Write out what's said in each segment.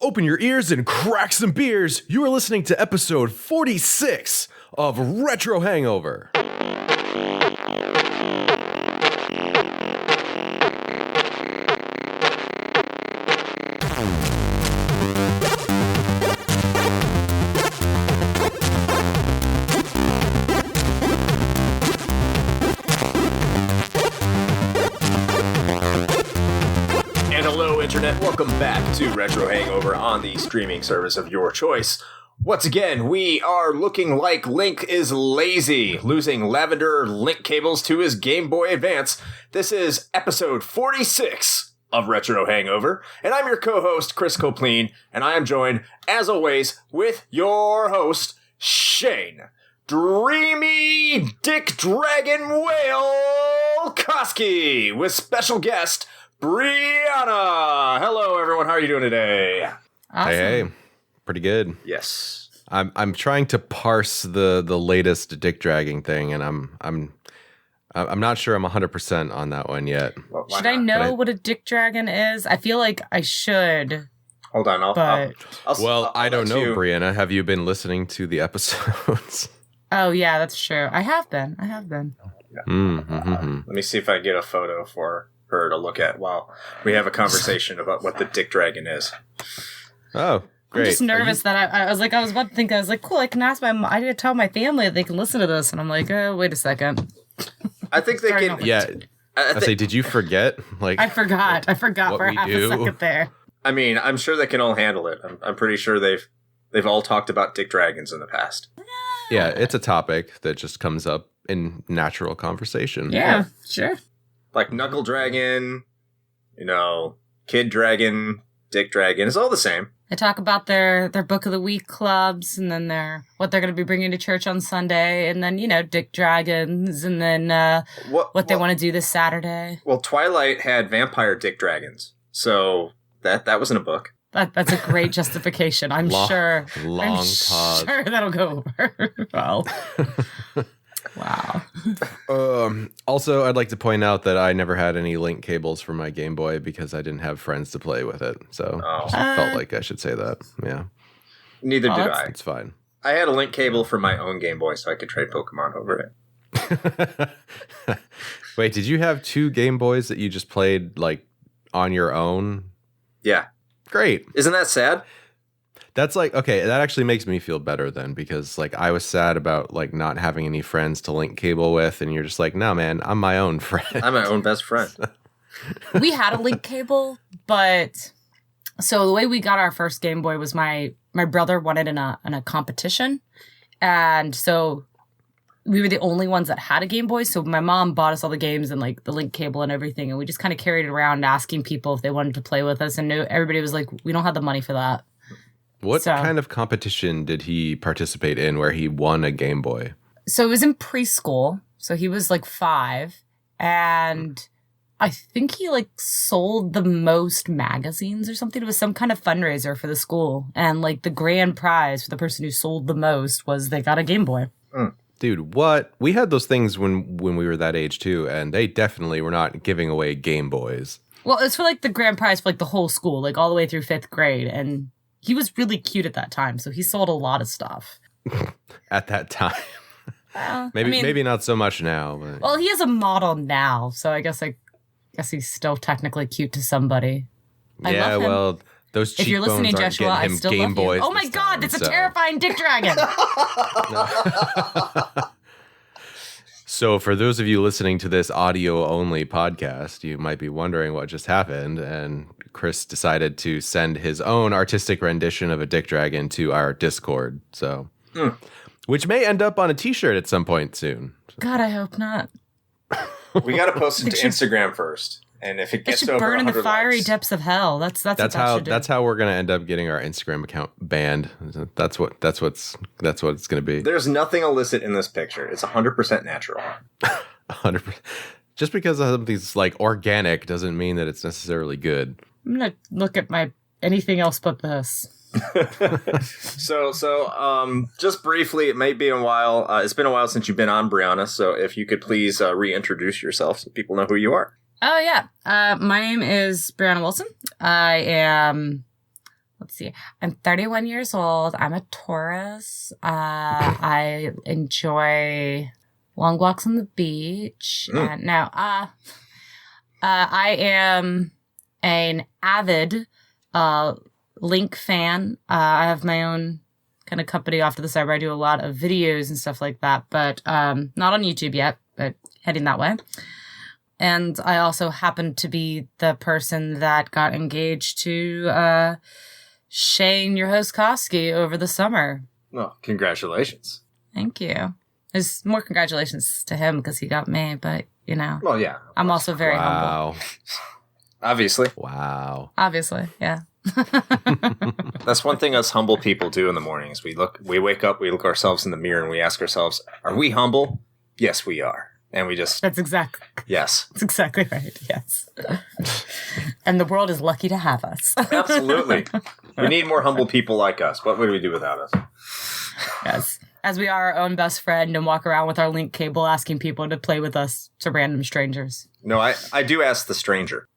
Open your ears and crack some beers. You are listening to episode 46 of Retro Hangover. Internet, welcome back to Retro Hangover on the streaming service of your choice. Once again, we are looking like Link is lazy, losing lavender link cables to his Game Boy Advance. This is episode 46 of Retro Hangover, and I'm your co-host, Chris Copleen, and I am joined, as always, with your host, Shane Dreamy Dick Dragon Whale Koski, with special guest, Brianna! Hello, everyone. How are you doing today? Awesome. Hey, pretty good. Yes. I'm trying to parse the latest dick dragging thing, and I'm not sure I'm 100% on that one yet. Well, should I know what a dick dragon is? I feel like I should. Hold on. I don't know, Brianna. Have you been listening to the episodes? Oh yeah, that's true. I have been. Let me see if I get a photo for her to look at while we have a conversation about what the dick dragon is. Oh, great. I'm just nervous that I was about to think, I was like, cool, I can ask I did tell my family that they can listen to this, and I'm like, oh, wait a second. I think they can. Yeah. I say, did you forget? Like, I forgot for half a second there. I mean, I'm sure they can all handle it. I'm pretty sure they've all talked about dick dragons in the past. Yeah, it's a topic that just comes up in natural conversation. Yeah, sure. Like Knuckle Dragon, Kid Dragon, Dick Dragon. It's all the same. They talk about their Book of the Week clubs, and then what they're going to be bringing to church on Sunday, and then, Dick Dragons, and then what they want to do this Saturday. Well, Twilight had vampire Dick Dragons, so that was in a book. That's a great justification. I'm sure. Long pause. Sure that'll go over well. Wow. Also, I'd like to point out that I never had any link cables for my Game Boy because I didn't have friends to play with it. So I felt like I should say that. Yeah. Neither did I. It's fine. I had a link cable for my own Game Boy so I could trade Pokemon over it. Wait, did you have two Game Boys that you just played like on your own? Yeah. Great. Isn't that sad? That's like, okay, that actually makes me feel better then, because like I was sad about like not having any friends to link cable with, and you're just like, no man, I'm my own friend. I'm my own best friend. We had a link cable, but so the way we got our first Game Boy was my brother won it in a competition, and so we were the only ones that had a Game Boy, so my mom bought us all the games and like the link cable and everything, and we just kind of carried it around asking people if they wanted to play with us, and everybody was like, we don't have the money for that. What kind of competition did he participate in where he won a Game Boy? So it was in preschool. So he was like 5. And I think he like sold the most magazines or something. It was some kind of fundraiser for the school. And like the grand prize for the person who sold the most was they got a Game Boy. Dude, what? We had those things when we were that age too. And they definitely were not giving away Game Boys. Well, it was for like the grand prize for like the whole school, like all the way through 5th grade. And he was really cute at that time, so he sold a lot of stuff. At that time. Maybe not so much now. But... Well, he is a model now, so I guess he's still technically cute to somebody. Yeah, well, those cheekbones if you're listening, Joshua, aren't I getting him still Game love Boys. You. Oh my God, that's a terrifying dick dragon. So for those of you listening to this audio-only podcast, you might be wondering what just happened, and Chris decided to send his own artistic rendition of a dick dragon to our Discord, so which may end up on a t-shirt at some point soon. God, I hope not. We got to post it to Instagram first. And if it gets to over burn in the fiery likes, depths of hell. That's how we're gonna end up getting our Instagram account banned. That's what it's gonna be. There's nothing illicit in this picture. It's 100% natural. 100%. Just because something's like organic doesn't mean that it's necessarily good. I'm gonna look at anything else but this. So, just briefly, it may be a while. It's been a while since you've been on, Brianna. So, if you could please reintroduce yourself so people know who you are. Oh, yeah. My name is Brianna Wilson. I am let's see. I'm 31 years old. I'm a Taurus. I enjoy long walks on the beach. And now, I am an avid Link fan. I have my own kind of company off to the side where I do a lot of videos and stuff like that, but not on YouTube yet, but heading that way. And I also happen to be the person that got engaged to Shane, your host, Koski, over the summer. Well, congratulations. Thank you. There's more congratulations to him because he got me, but, you know. Well, yeah. I'm also very humble. Obviously. Wow. Obviously, yeah. That's one thing us humble people do in the mornings. We wake up, we look ourselves in the mirror, and we ask ourselves, are we humble? Yes, we are. And we just... That's exactly right, yes. And the world is lucky to have us. Absolutely. We need more humble people like us. What would we do without us? Yes. As we are our own best friend and walk around with our link cable asking people to play with us to random strangers. No, I do ask the stranger.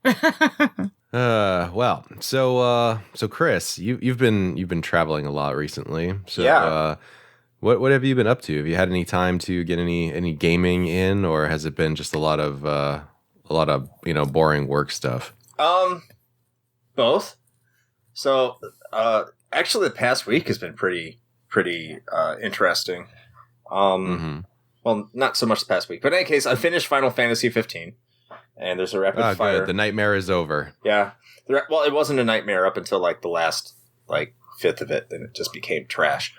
Well, so Chris, you've been traveling a lot recently. So yeah. What have you been up to? Have you had any time to get any gaming in, or has it been just a lot of boring work stuff? Both. So actually the past week has been pretty interesting. Well, not so much the past week, but in any case, I finished Final Fantasy 15, and there's a rapid fire. Good. The nightmare is over. Yeah. Well, it wasn't a nightmare up until like the last fifth of it, then it just became trash.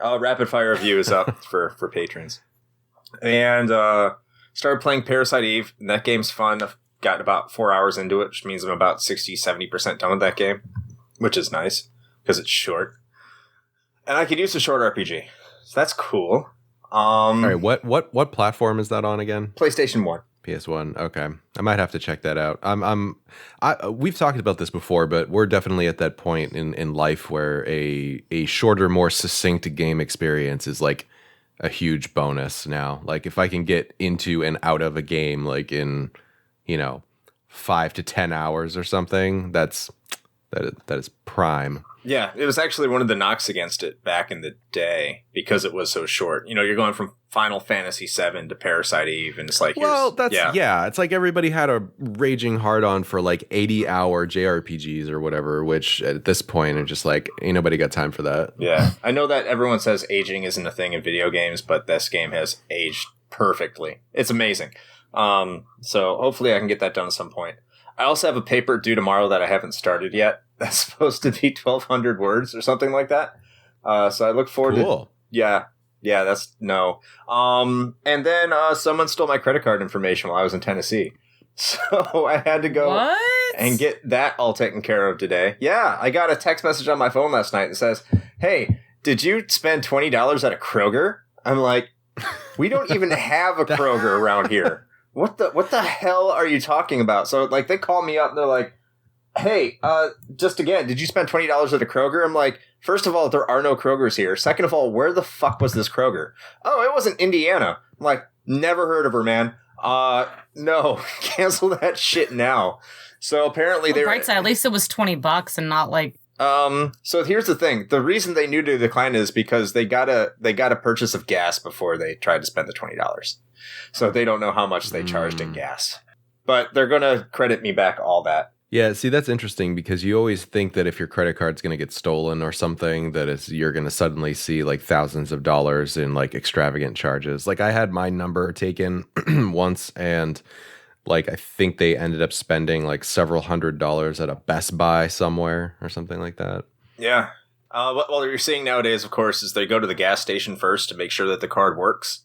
Rapid fire review is up for patrons, and started playing Parasite Eve. And that game's fun. I've gotten about 4 hours into it, which means I'm about 60-70% done with that game, which is nice because it's short. And I could use a short RPG, so that's cool. All right, what platform is that on again? PlayStation 1. PS1. Okay, I might have to check that out. We've talked about this before, but we're definitely at that point in life where a shorter, more succinct game experience is like a huge bonus now. Like if I can get into and out of a game like in 5 to 10 hours or something, that is prime. Yeah, it was actually one of the knocks against it back in the day because it was so short. You're going from Final Fantasy VII to Parasite Eve, and it's like, it's like everybody had a raging hard on for like 80-hour JRPGs or whatever, which at this point are just like, ain't nobody got time for that. Yeah, I know that everyone says aging isn't a thing in video games, but this game has aged perfectly. It's amazing. So hopefully I can get that done at some point. I also have a paper due tomorrow that I haven't started yet. That's supposed to be 1,200 words or something like that. So I look forward to... Yeah, that's... No. And then someone stole my credit card information while I was in Tennessee. So I had to go and get that all taken care of today. Yeah, I got a text message on my phone last night that says, hey, did you spend $20 at a Kroger? I'm like, we don't even have a Kroger around here. What the hell are you talking about? So like they call me up and they're like, hey, just again, did you spend $20 at a Kroger? I'm like, first of all, there are no Krogers here. Second of all, where the fuck was this Kroger? Oh, it was in Indiana. I'm like, never heard of her, man. No, cancel that shit now. So apparently they were... Bright side, at least it was $20 and not like... So here's the thing. The reason they knew to decline is because they got a purchase of gas before they tried to spend the $20. So they don't know how much they charged in gas. But they're going to credit me back all that. Yeah, see, that's interesting because you always think that if your credit card's going to get stolen or something, that you're going to suddenly see like thousands of dollars in like extravagant charges. Like I had my number taken once and like I think they ended up spending like several $100s at a Best Buy somewhere or something like that. Yeah. What you're seeing nowadays, of course, is they go to the gas station first to make sure that the card works.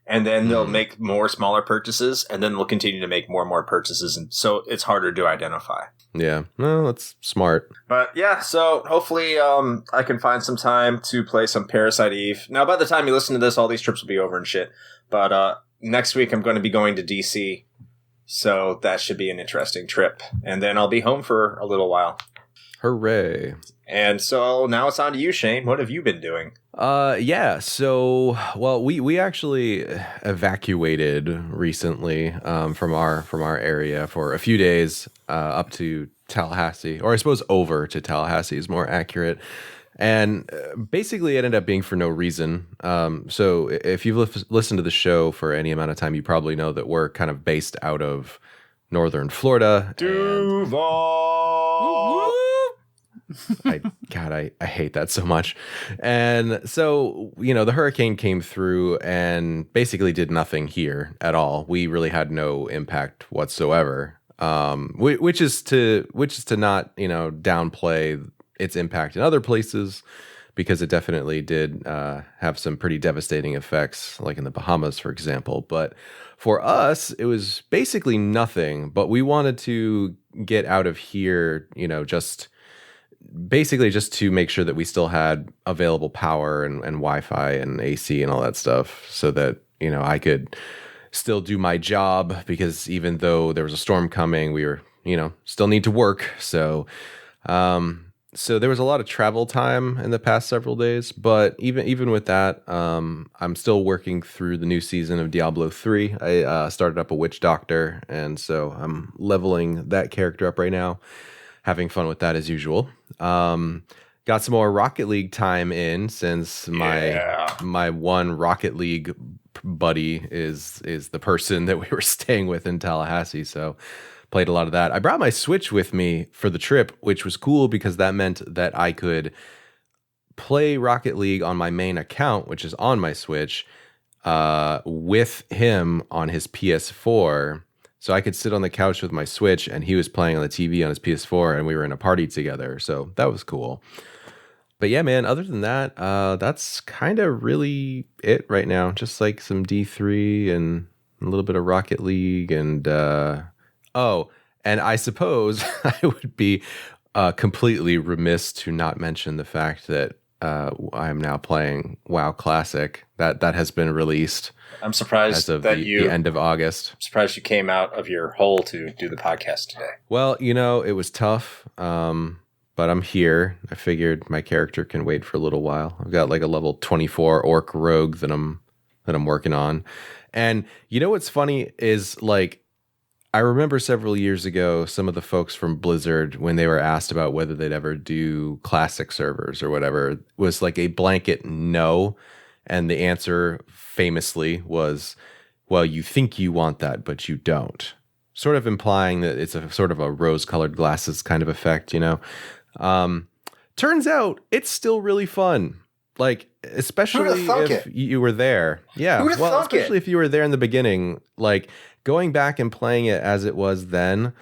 And then they'll make more smaller purchases, and then they'll continue to make more and more purchases. And so it's harder to identify. Yeah, no, that's smart. But yeah, so hopefully I can find some time to play some Parasite Eve. Now, by the time you listen to this, all these trips will be over and shit. But next week I'm going to be going to DC. So that should be an interesting trip. And then I'll be home for a little while. Hooray. And so now it's on to you, Shane. What have you been doing? Yeah. So, well, we actually evacuated recently from our area for a few days, up to Tallahassee, or I suppose over to Tallahassee is more accurate. And basically, it ended up being for no reason. So if you've listened to the show for any amount of time, you probably know that we're kind of based out of northern Florida. Duval. I hate that so much. And so, the hurricane came through and basically did nothing here at all. We really had no impact whatsoever. Which is to not, downplay its impact in other places, because it definitely did have some pretty devastating effects, like in the Bahamas, for example. But for us, it was basically nothing. But we wanted to get out of here, just to make sure that we still had available power and Wi-Fi and AC and all that stuff, so that, I could still do my job, because even though there was a storm coming, we were, still need to work. So there was a lot of travel time in the past several days, but even with that, I'm still working through the new season of Diablo 3. I started up a witch doctor, and so I'm leveling that character up right now, having fun with that as usual. Got some more Rocket League time in, since my one Rocket League buddy is the person that we were staying with in Tallahassee. So played a lot of that. I brought my Switch with me for the trip, which was cool because that meant that I could play Rocket League on my main account, which is on my Switch, with him on his PS4. So I could sit on the couch with my Switch and he was playing on the TV on his PS4, and we were in a party together. So that was cool. But yeah, man, other than that, that's kind of really it right now. Just like some D3 and a little bit of Rocket League. And, and I suppose I would be completely remiss to not mention the fact that I'm now playing WoW Classic. That has been released. I'm surprised as of that the end of August. I'm surprised you came out of your hole to do the podcast today. Well, it was tough. But I'm here. I figured my character can wait for a little while. I've got like a level 24 orc rogue that I'm working on. And what's funny is, like, I remember several years ago, some of the folks from Blizzard, when they were asked about whether they'd ever do classic servers or whatever, was like a blanket no. And the answer famously was, well, you think you want that, but you don't. Sort of implying that it's a sort of a rose-colored glasses kind of effect, Turns out it's still really fun. Like, especially if you were there. Yeah. Well, especially if you were there in the beginning, like going back and playing it as it was then,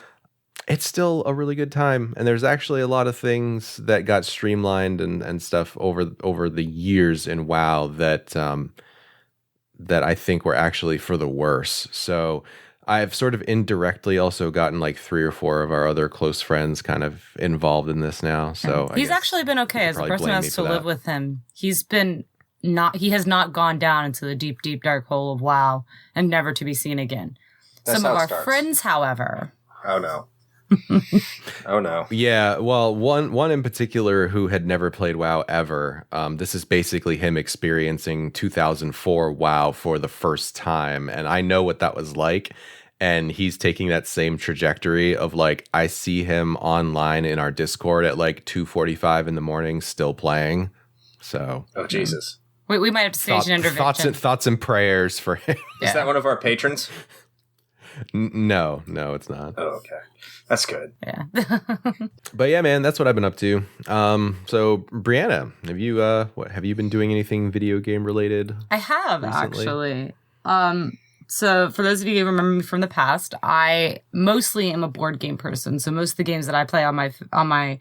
it's still a really good time. And there's actually a lot of things that got streamlined and stuff over the years in WoW that I think were actually for the worse. So I've sort of indirectly also gotten like 3 or 4 of our other close friends kind of involved in this now. So he's actually been okay as a person who has to live with him. He has not gone down into the deep, deep dark hole of WoW and never to be seen again. Some of our friends, however. Oh no. Oh no. Yeah, well, one in particular who had never played WoW ever. This is basically him experiencing 2004 WoW for the first time, and I know what that was like. And he's taking that same trajectory of, like, I see him online in our Discord at like 2:45 in the morning, still playing. So, oh Jesus, we might have to stage an intervention. Thoughts and prayers for him. Yeah. Is that one of our patrons? No, it's not. Oh, okay. That's good. Yeah. But yeah, man, that's what I've been up to. So Brianna, have you been doing anything video game related? I have recently? actually. So for those of you who remember me from the past, I mostly am a board game person. So most of the games that I play on my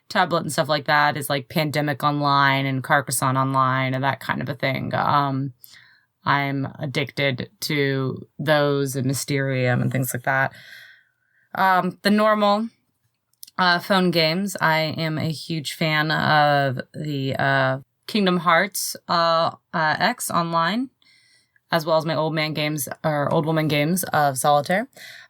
tablet and stuff like that is like Pandemic Online and Carcassonne Online and that kind of a thing. I'm addicted to those and Mysterium and things like that. The normal phone games, I am a huge fan of the Kingdom Hearts X Online, as well as my old woman games of Solitaire.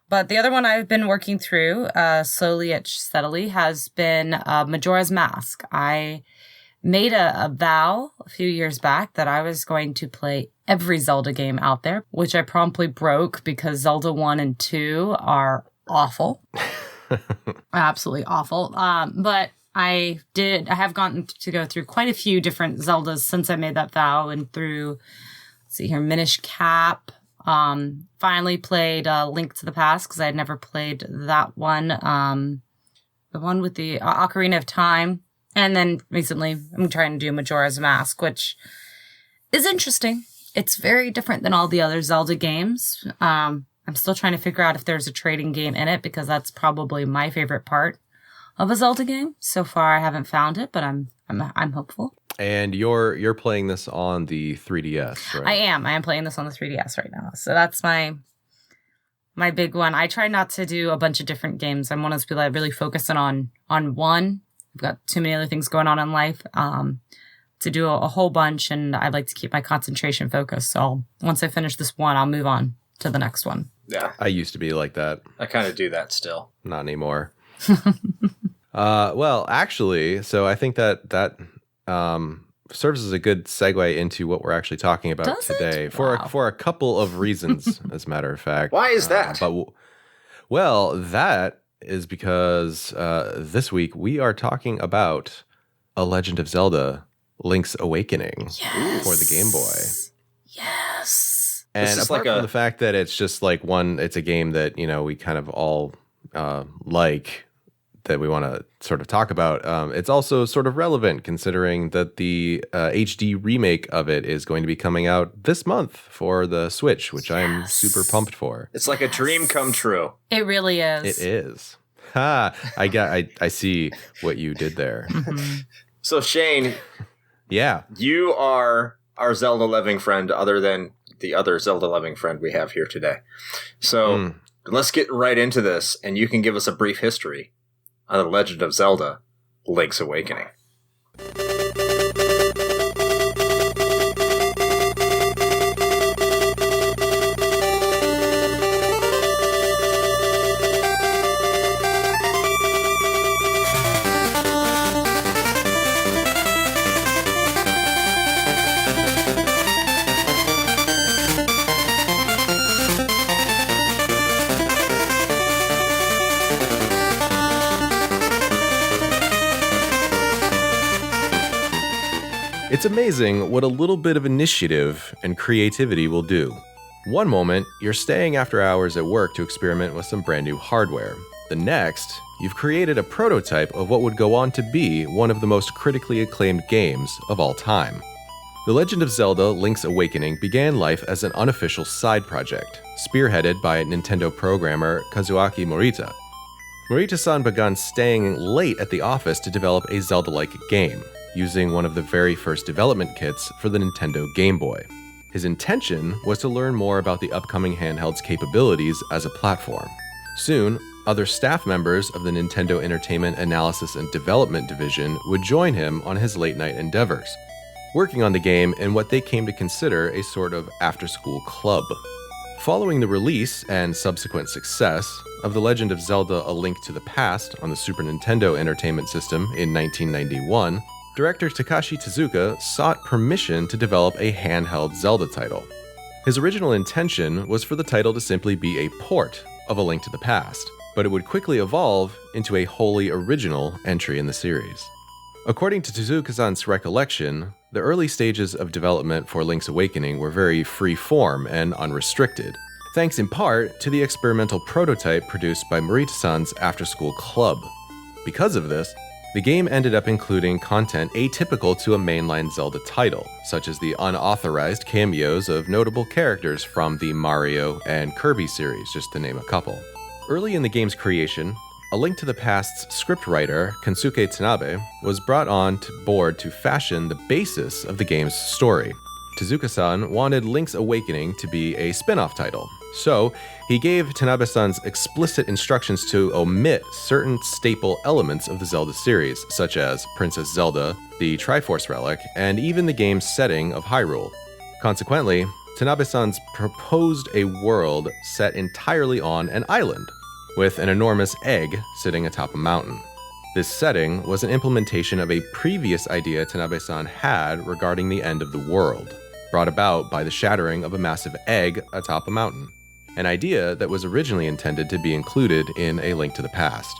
But the other one I've been working through slowly yet steadily has been Majora's Mask. I made a vow a few years back that I was going to play every Zelda game out there, which I promptly broke because Zelda 1 and 2 are awful. Absolutely awful. But I have gotten to go through quite a few different Zeldas since I made that vow, and through, let's see here, Minish Cap. Finally played Link to the Past because I had never played that one. The one with the Ocarina of Time. And then recently I'm trying to do Majora's Mask, which is interesting. It's very different than all the other Zelda games. I'm still trying to figure out if there's a trading game in it because that's probably my favorite part of a Zelda game. So far I haven't found it, but I'm hopeful. And you're playing this on the 3DS, right? I am playing this on the 3DS right now. So that's my big one. I try not to do a bunch of different games. I'm one of those people that really focusing on one. I've got too many other things going on in life to do a whole bunch, and I like to keep my concentration focused. So once I finish this one, I'll move on to the next one. Yeah. I used to be like that. I kind of do that still. Not anymore. Well, actually, so I think that serves as a good segue into what we're actually talking about Does today it? for Wow. for a couple of reasons, as a matter of fact. Why is that? Well, that is because this week we are talking about A Legend of Zelda: Link's Awakening for the Game Boy. Yes. And This is apart like from the fact that it's just like it's a game that, we kind of all like, that we want to sort of talk about. It's also sort of relevant considering that the HD remake of it is going to be coming out this month for the Switch, which I'm super pumped for. It's like a dream come true. It really is. It is. Ha! I see what you did there. So Shane, Yeah. you are our Zelda loving friend other than the other Zelda loving friend we have here today. So let's get right into this, and you can give us a brief history on The Legend of Zelda: Link's Awakening. It's amazing what a little bit of initiative and creativity will do. One moment, you're staying after hours at work to experiment with some brand new hardware. The next, you've created a prototype of what would go on to be one of the most critically acclaimed games of all time. The Legend of Zelda: Link's Awakening began life as an unofficial side project, spearheaded by Nintendo programmer Kazuaki Morita. Morita-san began staying late at the office to develop a Zelda-like game, using one of the very first development kits for the Nintendo Game Boy. His intention was to learn more about the upcoming handheld's capabilities as a platform. Soon, other staff members of the Nintendo Entertainment Analysis and Development Division would join him on his late-night endeavors, working on the game in what they came to consider a sort of after-school club. Following the release and subsequent success of The Legend of Zelda: A Link to the Past on the Super Nintendo Entertainment System in 1991, director Takashi Tezuka sought permission to develop a handheld Zelda title. His original intention was for the title to simply be a port of A Link to the Past, but it would quickly evolve into a wholly original entry in the series. According to Tezuka-san's recollection, the early stages of development for Link's Awakening were very free-form and unrestricted, thanks in part to the experimental prototype produced by Morita-san's after-school club. Because of this, the game ended up including content atypical to a mainline Zelda title, such as the unauthorized cameos of notable characters from the Mario and Kirby series, just to name a couple. Early in the game's creation, A Link to the Past's scriptwriter, Kensuke Tanabe, was brought on board to fashion the basis of the game's story. Tezuka-san wanted Link's Awakening to be a spin-off title, so he gave Tanabe-san's explicit instructions to omit certain staple elements of the Zelda series, such as Princess Zelda, the Triforce Relic, and even the game's setting of Hyrule. Consequently, Tanabe-san's proposed a world set entirely on an island, with an enormous egg sitting atop a mountain. This setting was an implementation of a previous idea Tanabe-san had regarding the end of the world, brought about by the shattering of a massive egg atop a mountain. an idea that was originally intended to be included in A Link to the Past.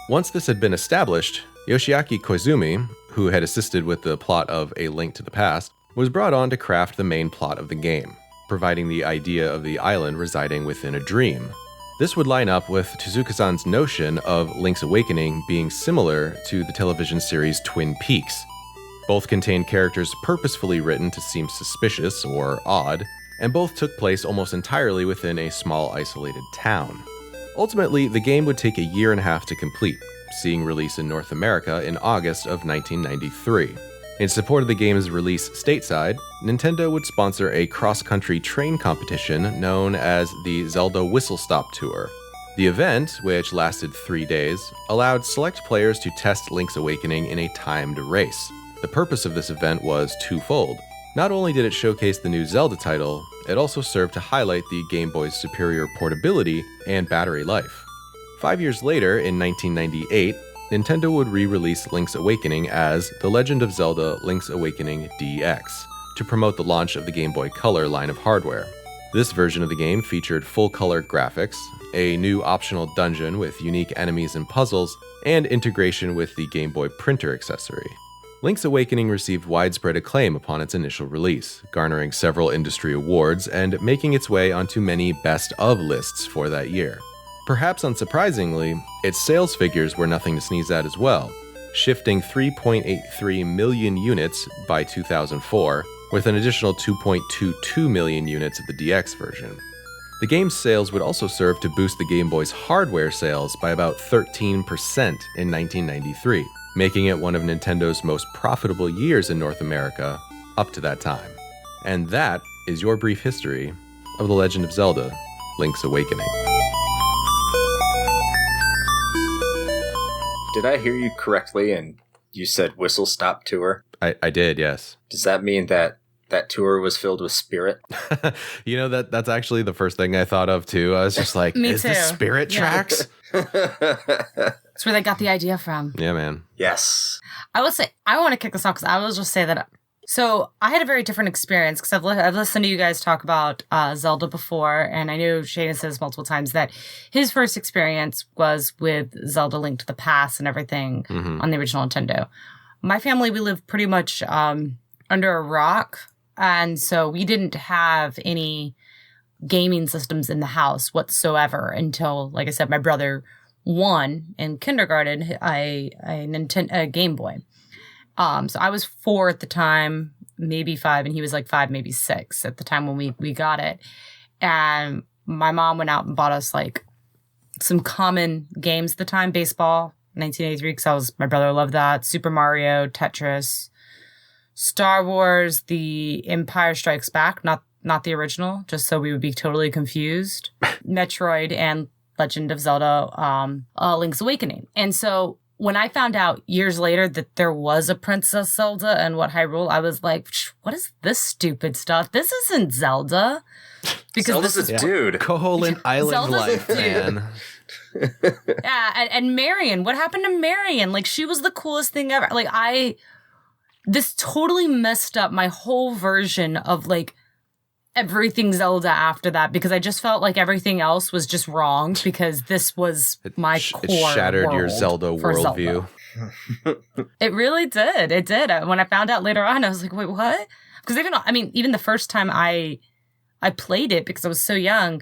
Once this had been established, Yoshiaki Koizumi, who had assisted with the plot of A Link to the Past, was brought on to craft the main plot of the game, providing the idea of the island residing within a dream. This would line up with Tezuka-san's notion of Link's Awakening being similar to the television series Twin Peaks. Both contained characters purposefully written to seem suspicious or odd, and both took place almost entirely within a small isolated town. Ultimately, the game would take a year and a half to complete, seeing release in North America in August of 1993. In support of the game's release stateside, Nintendo would sponsor a cross-country train competition known as the Zelda Whistle Stop Tour. The event, which lasted 3 days, allowed select players to test Link's Awakening in a timed race. The purpose of this event was twofold. Not only did it showcase the new Zelda title, it also served to highlight the Game Boy's superior portability and battery life. 5 years later, in 1998, Nintendo would re-release Link's Awakening as The Legend of Zelda Link's Awakening DX to promote the launch of the Game Boy Color line of hardware. This version of the game featured full-color graphics, a new optional dungeon with unique enemies and puzzles, and integration with the Game Boy printer accessory. Link's Awakening received widespread acclaim upon its initial release, garnering several industry awards and making its way onto many best-of lists for that year. Perhaps unsurprisingly, its sales figures were nothing to sneeze at as well, shifting 3.83 million units by 2004, with an additional 2.22 million units of the DX version. The game's sales would also serve to boost the Game Boy's hardware sales by about 13% in 1993, making it one of Nintendo's most profitable years in North America up to that time. And that is your brief history of The Legend of Zelda Link's Awakening. Did I hear you correctly and you said Whistle Stop Tour? I did, yes. Does that mean that that tour was filled with spirit? That's actually the first thing I thought of too. I was just like, Me is this too. Spirit Yeah. Tracks? That's where they got the idea from. Yeah, man. Yes. I will say, I want to kick this off because I will just say that. So I had a very different experience because I've listened to you guys talk about Zelda before, and I know Shane says multiple times that his first experience was with Zelda Link to the Past and everything on the original Nintendo. My family, we lived pretty much under a rock, and so we didn't have any gaming systems in the house whatsoever until, like I said, my brother won in kindergarten a Game Boy. So I was 4 at the time, maybe 5, and he was like 5, maybe 6 at the time when we got it. And my mom went out and bought us like some common games at the time, baseball, 1983, because my brother loved that, Super Mario, Tetris, Star Wars, The Empire Strikes Back, not the original, just so we would be totally confused, Metroid, and Legend of Zelda, Link's Awakening. And so when I found out years later that there was a Princess Zelda and what Hyrule, I was like, what is this stupid stuff? This isn't Zelda. Because Zelda's this is a dude. Koholint Island Zelda's a life, dude. man. Yeah, and Marion, what happened to Marion? Like, she was the coolest thing ever. Like, this totally messed up my whole version of, like, everything Zelda after that, because I just felt like everything else was just wrong because this was my core It shattered your world Zelda for worldview. It really did. It did. When I found out later on, I was like, wait, what? Because even the first time I played it, because I was so young,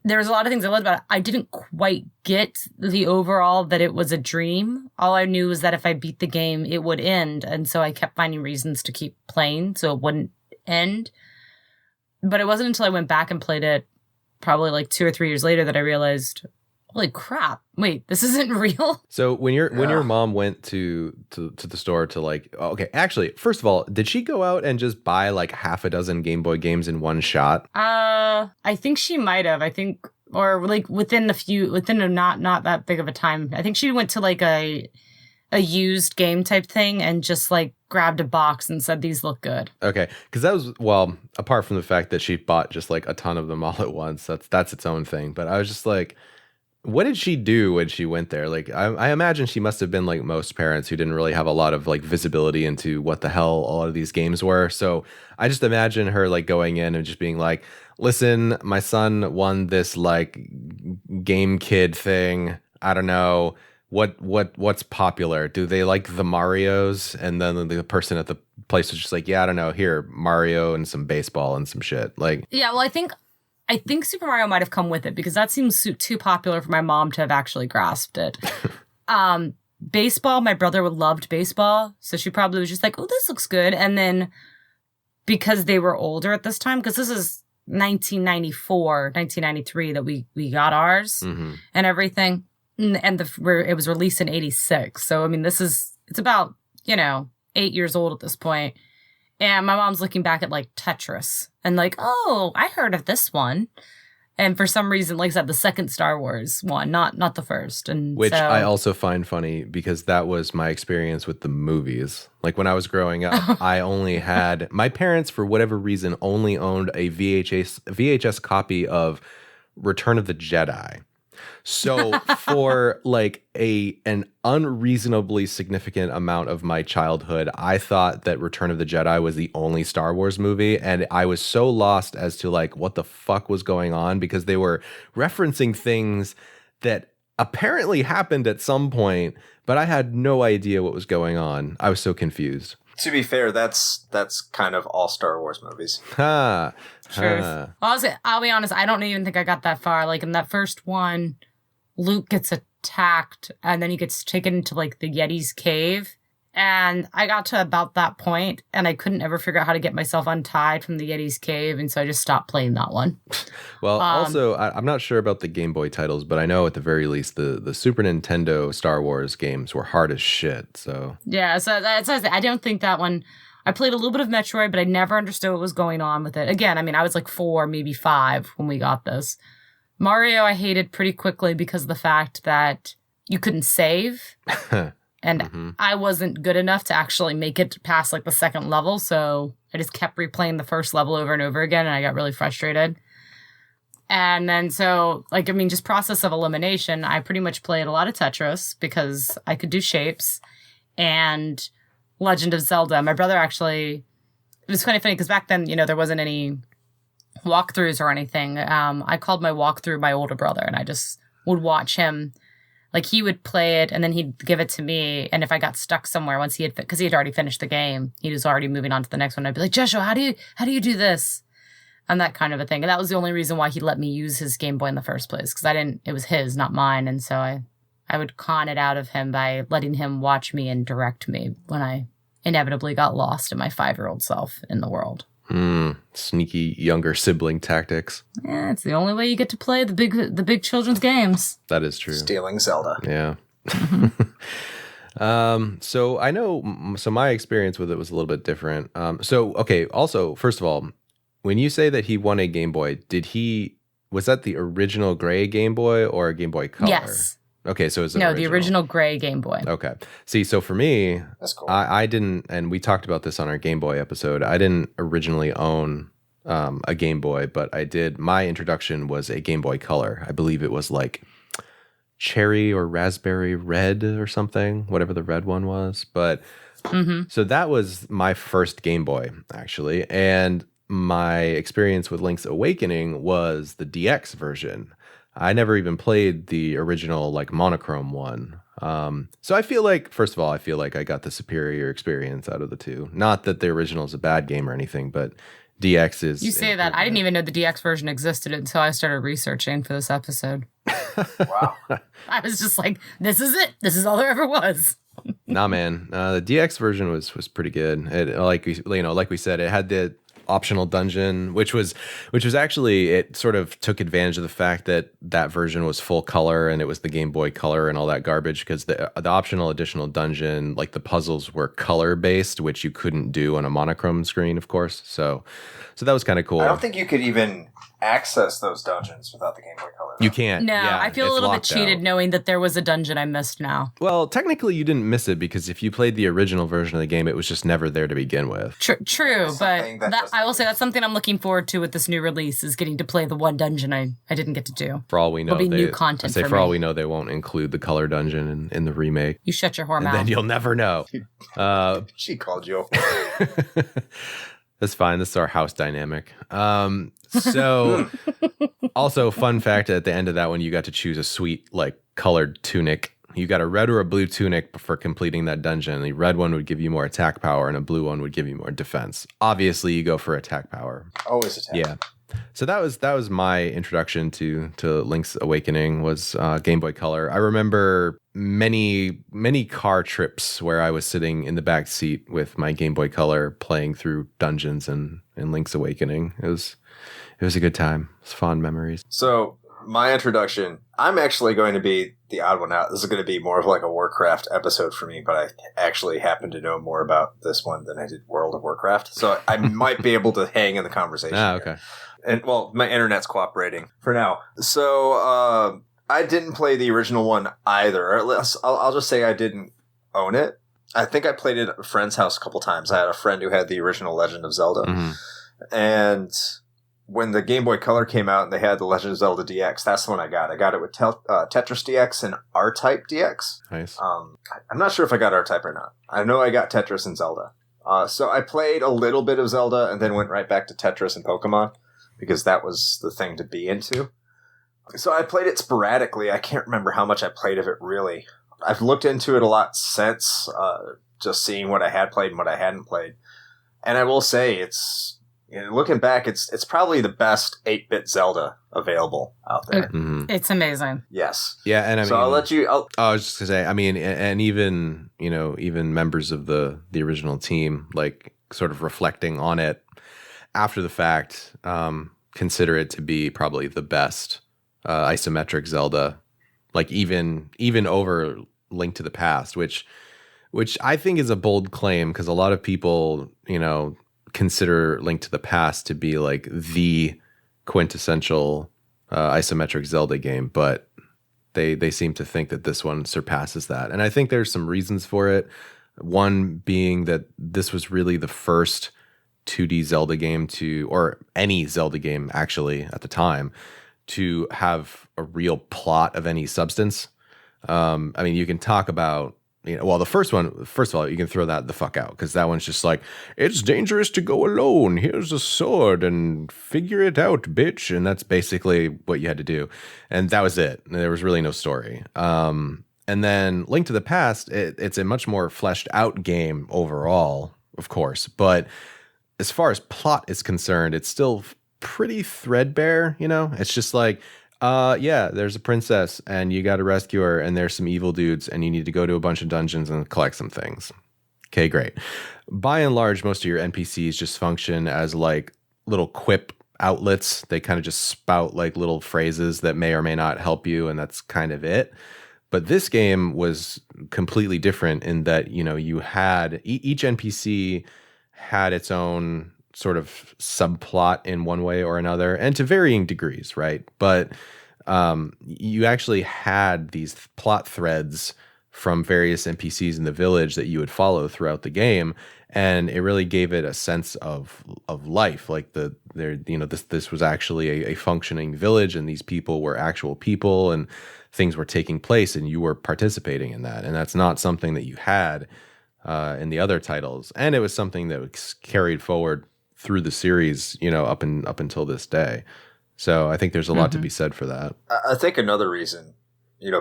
there was a lot of things I loved about it. I didn't quite get the overall that it was a dream. All I knew was that if I beat the game, it would end. And so I kept finding reasons to keep playing so it wouldn't end. But it wasn't until I went back and played it probably like 2 or 3 years later that I realized, holy crap, wait, this isn't real. So when your mom went to the store to like, okay, actually, first of all, did she go out and just buy like half a dozen Game Boy games in one shot? I think she might have. Or like within a not that big of a time. I think she went to like a used game type thing and just like grabbed a box and said, these look good. Okay. Because that was, well, apart from the fact that she bought just like a ton of them all at once, that's its own thing. But I was just like, what did she do when she went there? Like, I imagine she must have been like most parents who didn't really have a lot of like visibility into what the hell a lot of these games were. So I just imagine her like going in and just being like, listen, my son won this like Game Kid thing. I don't know what's popular. Do they like the Marios? And then the person at the place was just like, yeah, I don't know. Here, Mario and some baseball and some shit. Like, Yeah, well, I think Super Mario might have come with it because that seems too popular for my mom to have actually grasped it. Baseball, my brother loved baseball, so she probably was just like, oh, this looks good. And then because they were older at this time, because this is 1994, 1993 that we got ours mm-hmm. and everything. And it was released in 86. So, I mean, it's about, 8 years old at this point. And my mom's looking back at like Tetris and like, oh, I heard of this one. And for some reason, like I said, the second Star Wars one, not the first. And which so, I also find funny because that was my experience with the movies. Like when I was growing up, I only had my parents, for whatever reason, only owned a VHS copy of Return of the Jedi. So for like an unreasonably significant amount of my childhood, I thought that Return of the Jedi was the only Star Wars movie. And I was so lost as to like what the fuck was going on because they were referencing things that apparently happened at some point, but I had no idea what was going on. I was so confused. To be fair, that's kind of all Star Wars movies. Ha. Truth. Well, I'll be honest, I don't even think I got that far. Like in that first one, Luke gets attacked and then he gets taken into like the Yeti's cave. And I got to about that point and I couldn't ever figure out how to get myself untied from the Yeti's cave. And so I just stopped playing that one. Well, also, I'm not sure about the Game Boy titles, but I know at the very least the Super Nintendo Star Wars games were hard as shit. So yeah, so I don't think that one. I played a little bit of Metroid, but I never understood what was going on with it. Again, I mean, I was like 4, maybe 5 when we got this. Mario, I hated pretty quickly because of the fact that you couldn't save. And mm-hmm. I wasn't good enough to actually make it past like the second level. So I just kept replaying the first level over and over again. And I got really frustrated. And then so, like, I mean, just process of elimination, I pretty much played a lot of Tetris because I could do shapes. And Legend of Zelda. My brother actually, it was kind of funny because back then, there wasn't any walkthroughs or anything. I called my walkthrough my older brother and I just would watch him. Like he would play it and then he'd give it to me. And if I got stuck somewhere once because he had already finished the game, he was already moving on to the next one. I'd be like, Joshua, how do you do this? And that kind of a thing. And that was the only reason why he let me use his Game Boy in the first place. Because it was his, not mine. And so I would con it out of him by letting him watch me and direct me when I inevitably got lost in my 5-year-old self in the world. Sneaky younger sibling tactics. Yeah, it's the only way you get to play the big children's games. That is true. Stealing Zelda. Yeah. So I know. So my experience with it was a little bit different. Okay. Also, first of all, when you say that he won a Game Boy, was that the original gray Game Boy or a Game Boy Color? Yes. Okay, so it's the original gray Game Boy. Okay. See, so for me, that's cool. I didn't, and we talked about this on our Game Boy episode. I didn't originally own a Game Boy, but I did. My introduction was a Game Boy Color. I believe it was like cherry or raspberry red or something, whatever the red one was. But so that was my first Game Boy, actually, and my experience with Link's Awakening was the DX version. I never even played the original like monochrome one. So I feel like, first of all, I got the superior experience out of the two. Not that the original is a bad game or anything, but DX is. You say that. I didn't even know the DX version existed until I started researching for this episode. Wow. I was just like, this is it. This is all there ever was. Nah, man. The DX version was pretty good. It, like we said, it had the optional dungeon, which was actually, it sort of took advantage of the fact that version was full color and it was the Game Boy Color and all that garbage, because the optional additional dungeon, like the puzzles were color based, which you couldn't do on a monochrome screen, of course. So that was kind of cool. I don't think you could even access those dungeons without the Game Boy Color. You can't. No, yeah, I feel a little bit cheated knowing that there was a dungeon I missed now. Well, technically you didn't miss it, because if you played the original version of the game, it was just never there to begin with. True, but I will say that's something I'm looking forward to with this new release, is getting to play the one dungeon I didn't get to do. For all we know, it'll be new content for all we know, they won't include the color dungeon in the remake. You shut your whore mouth. Then you'll never know. She called you. That's fine. This is our house dynamic. So, also, fun fact, at the end of that one, you got to choose a sweet, like, colored tunic. You got a red or a blue tunic for completing that dungeon. The red one would give you more attack power, and a blue one would give you more defense. Obviously, you go for attack power. Always attack. Yeah. So that was my introduction to Link's Awakening, was Game Boy Color. I remember many car trips where I was sitting in the back seat with my Game Boy Color playing through dungeons and Link's Awakening. It was a good time. It was fond memories. So my introduction, I'm actually going to be the odd one out. This is going to be more of like a Warcraft episode for me, but I actually happen to know more about this one than I did World of Warcraft. So I might be able to hang in the conversation. Okay. And well, my internet's cooperating for now. So I didn't play the original one either. Or at least I'll just say I didn't own it. I think I played it at a friend's house a couple times. I had a friend who had the original Legend of Zelda. Mm-hmm. And when the Game Boy Color came out and they had the Legend of Zelda DX, that's the one I got. I got it with Tetris DX and R-Type DX. Nice. I'm not sure if I got R-Type or not. I know I got Tetris and Zelda. So I played a little bit of Zelda and then went right back to Tetris and Pokemon, because that was the thing to be into. So I played it sporadically. I can't remember how much I played of it, really. I've looked into it a lot since, just seeing what I had played and what I hadn't played. And I will say, looking back, it's probably the best 8-bit Zelda available out there. Mm-hmm. It's amazing. Yes. Yeah, and I mean, so I'll let you... I was just gonna say, I mean, and even, even members of the original team, like, sort of reflecting on it after the fact, consider it to be probably the best isometric Zelda, like even over Link to the Past, which I think is a bold claim, because a lot of people, consider Link to the Past to be like the quintessential isometric Zelda game, but they seem to think that this one surpasses that. And I think there's some reasons for it. One being that this was really the first 2D Zelda game or any Zelda game actually at the time, to have a real plot of any substance. I mean, you can talk about, the first one, first of all, you can throw that the fuck out, because that one's just like, it's dangerous to go alone. Here's a sword and figure it out, bitch. And that's basically what you had to do. And that was it. There was really no story. And then Link to the Past, it's a much more fleshed out game overall, of course. But as far as plot is concerned, it's still pretty threadbare, It's just like, there's a princess and you got to rescue her, and there's some evil dudes and you need to go to a bunch of dungeons and collect some things. Okay, great. By and large, most of your NPCs just function as like little quip outlets. They kind of just spout like little phrases that may or may not help you, and that's kind of it. But this game was completely different in that, you had each NPC had its own sort of subplot in one way or another, and to varying degrees, right? But you actually had these plot threads from various NPCs in the village that you would follow throughout the game, and it really gave it a sense of life. Like this was actually a functioning village, and these people were actual people, and things were taking place, and you were participating in that. And that's not something that you had in the other titles, and it was something that was carried forward through the series, up until this day. So I think there's a lot to be said for that. I think another reason,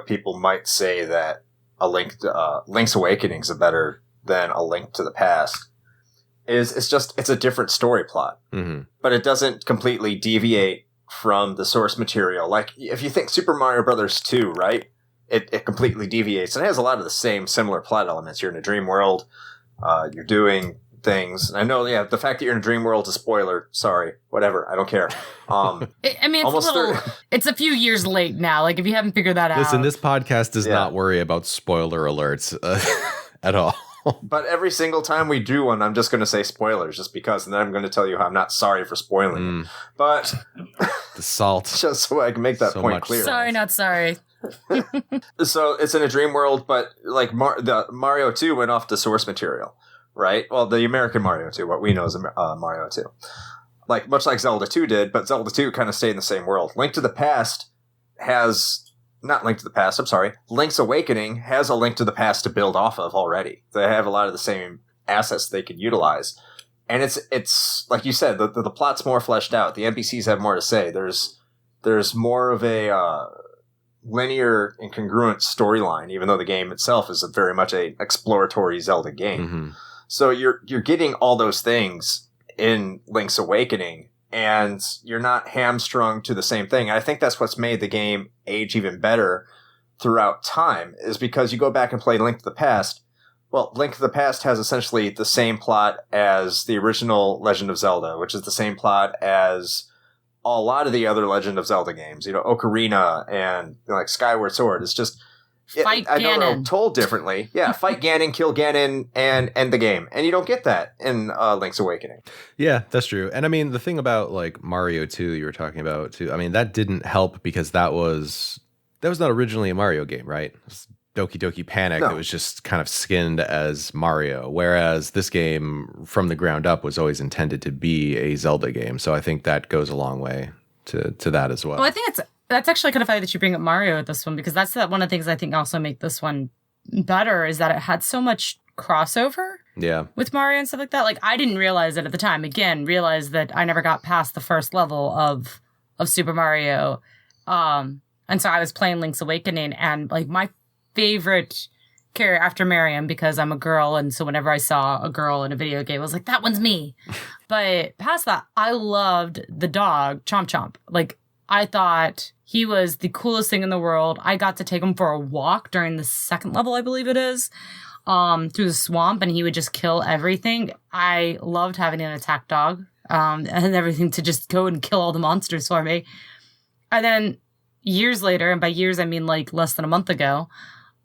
people might say that Link's Awakening is better than A Link to the Past is it's a different story plot, but it doesn't completely deviate from the source material. Like if you think Super Mario Brothers 2, right? It completely deviates, and it has a lot of the same similar plot elements. You're in a dream world, you're doing things. And I know, the fact that you're in a dream world is a spoiler. Sorry, whatever. I don't care. It's a few years late now. Like if you haven't figured that out. Listen, this podcast does not worry about spoiler alerts at all. But every single time we do one, I'm just going to say spoilers, just because, and then I'm going to tell you how I'm not sorry for spoiling it. But the salt, just so I can make that point clear. Sorry, not sorry. So it's in a dream world, but like the Mario 2 went off the source material. Right? Well, the American Mario 2, what we know is Mario 2. Like, much like Zelda 2 did, but Zelda 2 kind of stayed in the same world. Link to the Past Link's Awakening has a Link to the Past to build off of already. They have a lot of the same assets they could utilize. And it's like you said, the plot's more fleshed out. The NPCs have more to say. There's more of a linear and congruent storyline, even though the game itself is very much a exploratory Zelda game. Mm-hmm. So you're getting all those things in Link's Awakening, and you're not hamstrung to the same thing. And I think that's what's made the game age even better throughout time, is because you go back and play Link to the Past. Well, Link to the Past has essentially the same plot as the original Legend of Zelda, which is the same plot as a lot of the other Legend of Zelda games. You know, Ocarina and like Skyward Sword. It's just Fight I don't know, Ganon. told differently. Yeah, fight Ganon, kill Ganon, and end the game. And you don't get that in Link's Awakening. Yeah, that's true. And I mean, the thing about like Mario 2 you were talking about too, I mean, that didn't help because that was not originally a Mario game, right? It was Doki Doki Panic. No. It was just kind of skinned as Mario, whereas this game from the ground up was always intended to be a Zelda game. So I think that goes a long way to that as well. Well, I think that's actually kind of funny that you bring up Mario with this one, because that's one of the things I think also make this one better is that it had so much crossover Yeah. with Mario and stuff like that. Like, I didn't realize it at the time. Again, realized that I never got past the first level of Super Mario. And so I was playing Link's Awakening, and like my favorite character after Miriam, because I'm a girl, and so whenever I saw a girl in a video game, I was like, that one's me. But past that, I loved the dog, Chomp Chomp. Like, I thought he was the coolest thing in the world. I got to take him for a walk during the second level, I believe it is, through the swamp, and he would just kill everything. I loved having an attack dog, and everything to just go and kill all the monsters for me. And then years later, and by years I mean like less than a month ago,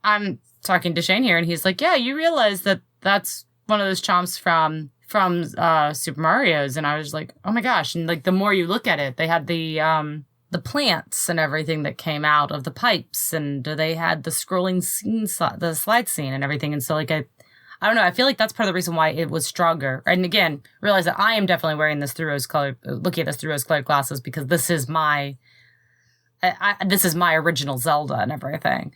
I'm talking to Shane here, and he's like, yeah, you realize that that's one of those chomps from Super Mario's. And I was like, oh my gosh. And like, the more you look at it, they had the plants and everything that came out of the pipes, and they had the scrolling scene, the slide scene and everything. And so like, I don't know, I feel like that's part of the reason why it was stronger. And again, realize that I am definitely wearing this through looking at this through rose-colored glasses, because this is my original Zelda and everything.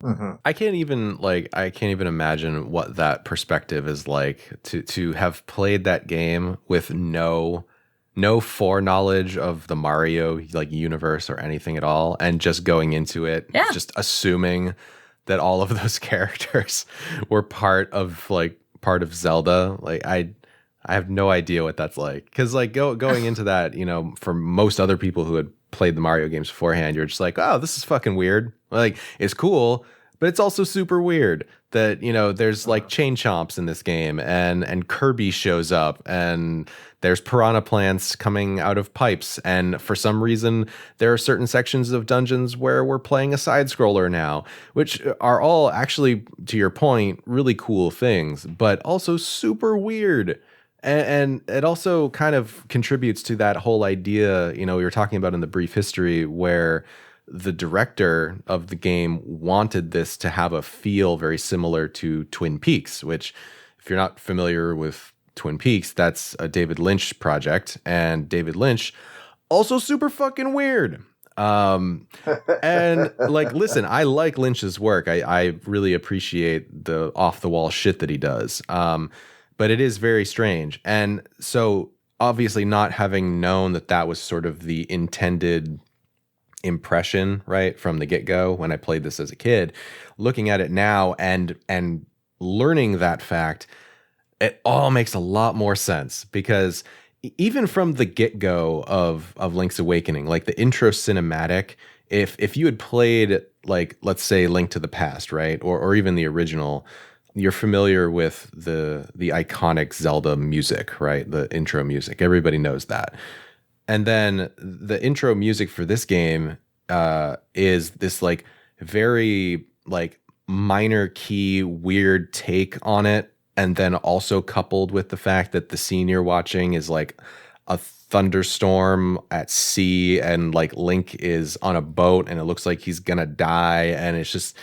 Mm-hmm. I can't even imagine what that perspective is like to have played that game with no foreknowledge of the Mario like universe or anything at all, and just going into it, just assuming that all of those characters were part of Zelda. Like I have no idea what that's like, because like going into that, you know, for most other people who had played the Mario games beforehand, you're just like, oh, this is fucking weird. Like, it's cool, but it's also super weird that, you know, there's like chain chomps in this game, and Kirby shows up, and there's piranha plants coming out of pipes, and for some reason there are certain sections of dungeons where we're playing a side scroller now, which are all actually, to your point, really cool things, but also super weird. And it also kind of contributes to that whole idea, you know, we were talking about in the brief history, where the director of the game wanted this to have a feel very similar to Twin Peaks, which, if you're not familiar with Twin Peaks, that's a David Lynch project. And David Lynch, also super fucking weird. And like, listen, I like Lynch's work. I really appreciate the off the wall shit that he does. But it is very strange. And so obviously, not having known that was sort of the intended impression, right, from the get-go when I played this as a kid, looking at it now and learning that fact, it all makes a lot more sense, because even from the get-go of Link's Awakening, like the intro cinematic, if you had played, like, let's say Link to the Past, right, or even the original, you're familiar with the iconic Zelda music, right? The intro music. Everybody knows that. And then the intro music for this game is this like very like minor key weird take on it. And then also coupled with the fact that the scene you're watching is like a thunderstorm at sea, and like Link is on a boat and it looks like he's gonna die, and it's just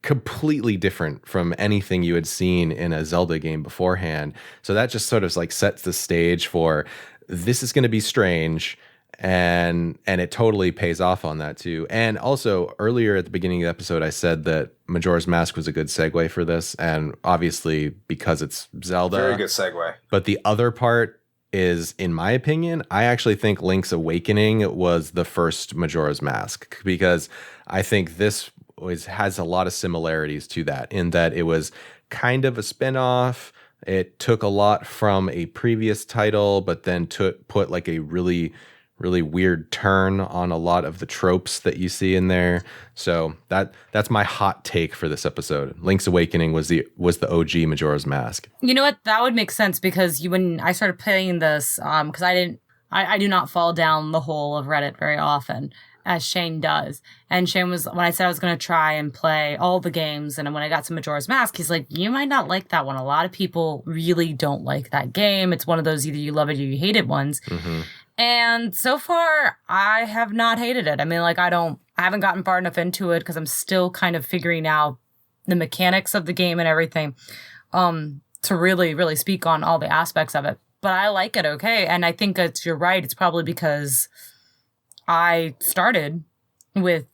completely different from anything you had seen in a Zelda game beforehand. So that just sort of like sets the stage for, this is going to be strange, and it totally pays off on that too. And also earlier at the beginning of the episode, I said that Majora's Mask was a good segue for this, and obviously because it's Zelda, Very good segue. But the other part is, in my opinion, I actually think Link's Awakening was the first Majora's Mask, because I think this has a lot of similarities to that, in that it was kind of a spin-off. It took a lot from a previous title, but then put like a really weird turn on a lot of the tropes that you see in there. So that's my hot take for this episode. Link's Awakening was the OG Majora's Mask. You know what? That would make sense, because when I started playing this, because I do not fall down the hole of Reddit very often, as Shane does. And Shane was, when I said I was going to try and play all the games, and when I got to Majora's Mask, he's like, you might not like that one. A lot of people really don't like that game. It's one of those either you love it or you hate it ones. Mm-hmm. And so far, I have not hated it. I mean, like, I haven't gotten far enough into it because I'm still kind of figuring out the mechanics of the game and everything, to really, really speak on all the aspects of it. But I like it okay. And I think you're right. It's probably because I started with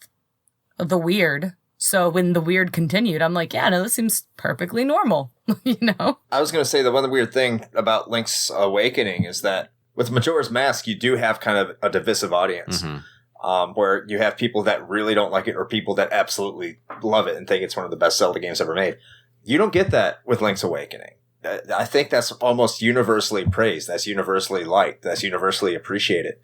the weird. So when the weird continued, I'm like, yeah, no, this seems perfectly normal, you know? I was going to say the one weird thing about Link's Awakening is that with Majora's Mask, you do have kind of a divisive audience, where you have people that really don't like it or people that absolutely love it and think it's one of the best Zelda games ever made. You don't get that with Link's Awakening. I think that's almost universally praised. That's universally liked. That's universally appreciated.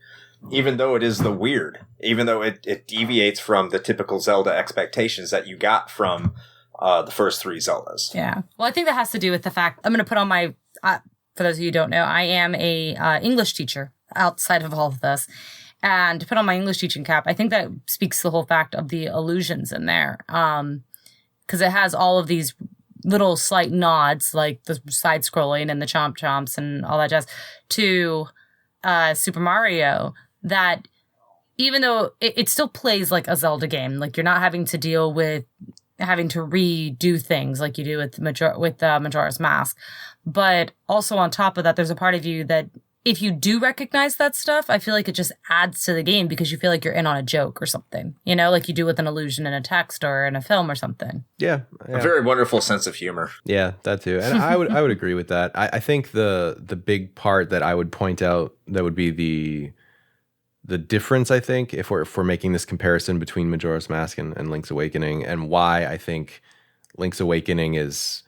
Even though it is the weird, even though it deviates from the typical Zelda expectations that you got from the first three Zeldas. Yeah. Well, I think that has to do with the fact, I'm going to put on my... for those of you who don't know, I am a English teacher outside of all of this. And to put on my English teaching cap, I think that speaks to the whole fact of the illusions in there. Because it has all of these little slight nods, like the side-scrolling and the chomp-chomps and all that jazz, to Super Mario, that even though it still plays like a Zelda game, like you're not having to deal with having to redo things like you do with Majora's Mask. But also on top of that, there's a part of you that if you do recognize that stuff, I feel like it just adds to the game because you feel like you're in on a joke or something, you know, like you do with an illusion in a text or in a film or something. Yeah. A very wonderful sense of humor. Yeah, that too. And I would agree with that. I think the big part that I would point out that would be the difference, I think, if we're making this comparison between Majora's Mask and Link's Awakening, and why I think Link's Awakening is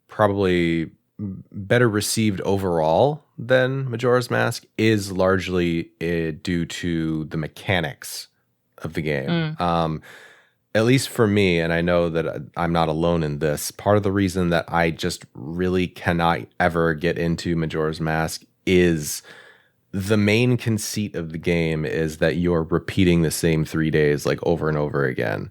probably better received overall than Majora's Mask, is largely due to the mechanics of the game. At least for me, and I know that I'm not alone in this, part of the reason that I just really cannot ever get into Majora's Mask is the main conceit of the game is that you're repeating the same 3 days like over and over again.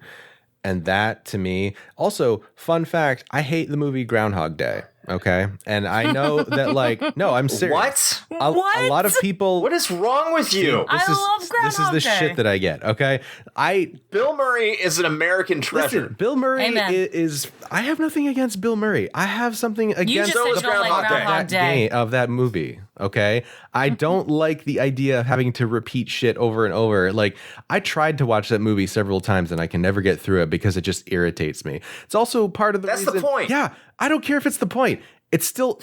And that, to me, also, fun fact, I hate the movie Groundhog Day. Okay. And I know that, like, no, I'm serious. What? What? A lot of people. What is wrong with you? I love Groundhog This is the Day. shit that I get. Okay. Bill Murray is an American treasure. Listen, Bill Murray Amen. is. I have nothing against Bill Murray. I have something You against just said you don't like Groundhog Day. of that movie. Okay. I don't like the idea of having to repeat shit over and over. Like, I tried to watch that movie several times and I can never get through it because it just irritates me. It's also part of the That's reason. the point. Yeah. I don't care if it's the point. It still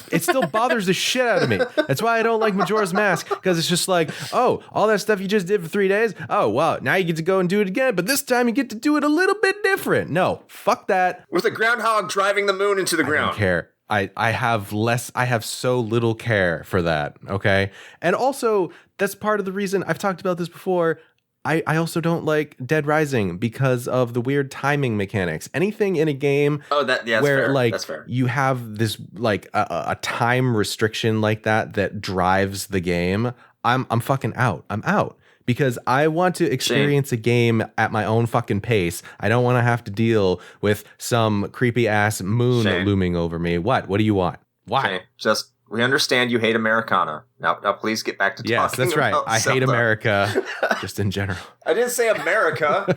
bothers the shit out of me. That's why I don't like Majora's Mask, because it's just like, oh, all that stuff you just did for 3 days. Oh, wow, now you get to go and do it again, but this time you get to do it a little bit different. No, fuck that. With a groundhog driving the moon into the I ground. don't care. I have so little care for that. Okay. And also, that's part of the reason I've talked about this before. I also don't like Dead Rising because of the weird timing mechanics. Anything in a game Oh, that's where fair. like That's fair. you have this like a time restriction like that drives the game, I'm fucking out. I'm out. Because I want to experience a game at my own fucking pace. I don't want to have to deal with some creepy ass moon looming over me. What do you want? Why? Okay, we understand you hate Americana. Now please get back to talking. Yes, that's right. about I hate Zelda. America, just in general. I didn't say America.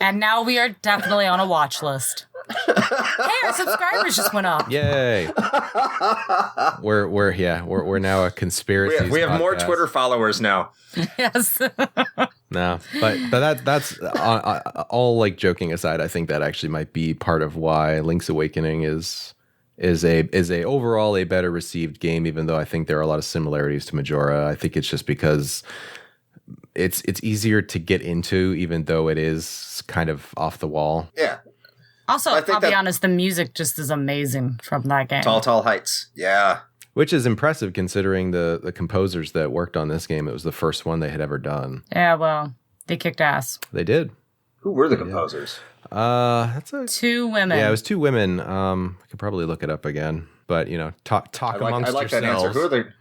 And now we are definitely on a watch list. Hey, our subscribers just went up. Yay! We're now a conspiracy. We have more Twitter followers now. Yes. No, but that's all like joking aside. I think that actually might be part of why Link's Awakening is a overall a better received game, even though I think there are a lot of similarities to Majora. I think it's just because it's easier to get into, even though it is kind of off the wall. Yeah. Also, I'll be honest, the music just is amazing from that game. Tall Heights. Yeah. Which is impressive considering the composers that worked on this game. It was the first one they had ever done. Yeah, well, they kicked ass. They did. Who were the composers? Two women. Yeah, it was two women. I could probably look it up again. But, talk amongst yourselves. That answer. Who are the